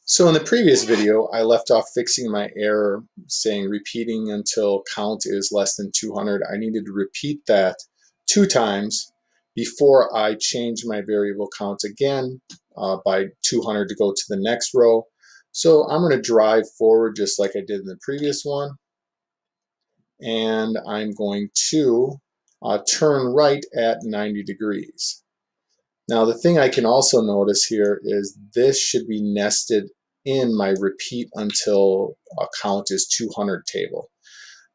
So in the previous video, I left off fixing my error saying repeating until count is less than 200. I needed to repeat that 2 times before I change my variable count again by 200 to go to the next row. So I'm going to drive forward just like I did in the previous one. And I'm going to turn right at 90 degrees. Now the thing I can also notice here is this should be nested in my repeat until count is 200 table.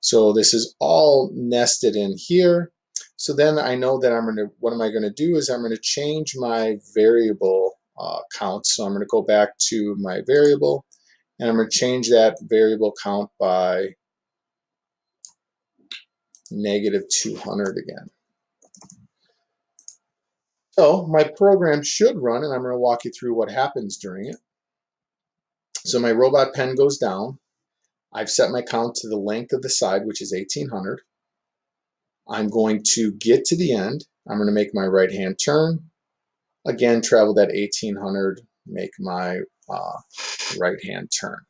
So this is all nested in here. So then I know that what am I going to do is I'm going to change my variable count. So I'm going to go back to my variable and I'm going to change that variable count by negative 200 again. So my program should run, and I'm going to walk you through what happens during it. So my robot pen goes down. I've set my count to the length of the side, which is 1800. I'm going to get to the end. I'm going to make my right-hand turn. Again, travel that 1800, make my right-hand turn.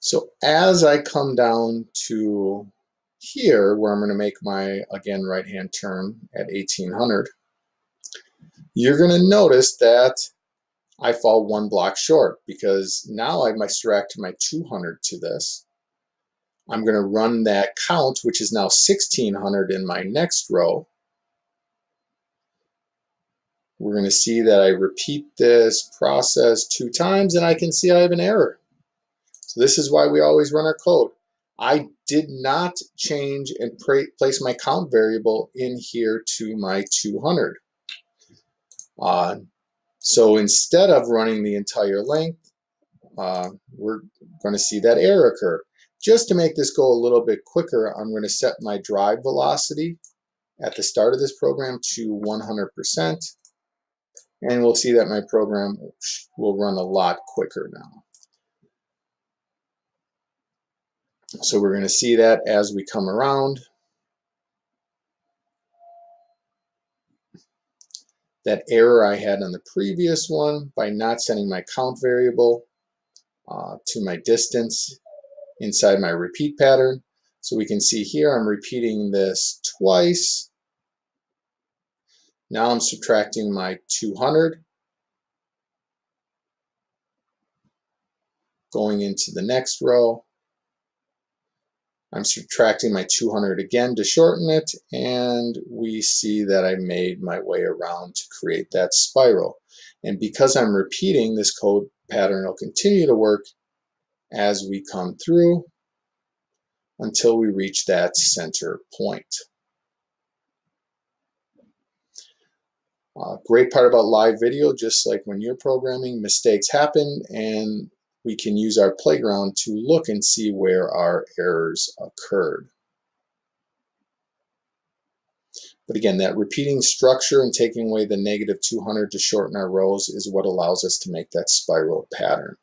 So as I come down to here, where I'm going to make my, again, right-hand turn at 1800, you're going to notice that I fall 1 block short because now I must subtract my 200 to this. I'm going to run that count, which is now 1600 in my next row. We're going to see that I repeat this process 2 times and I can see I have an error. So this is why we always run our code. I did not change and place my count variable in here to my 200. So instead of running the entire length, we're going to see that error occur. Just to make this go a little bit quicker, I'm going to set my drive velocity at the start of this program to 100%. And we'll see that my program will run a lot quicker now. So we're going to see that as we come around. That error I had on the previous one by not setting my count variable to my distance inside my repeat pattern. So we can see here I'm repeating this twice. Now I'm subtracting my 200, going into the next row. I'm subtracting my 200 again to shorten it, and we see that I made my way around to create that spiral. And because I'm repeating, this code pattern will continue to work as we come through until we reach that center point. Great part about live video, just like when you're programming, mistakes happen, and we can use our playground to look and see where our errors occurred. But again, that repeating structure and taking away the negative 200 to shorten our rows is what allows us to make that spiral pattern.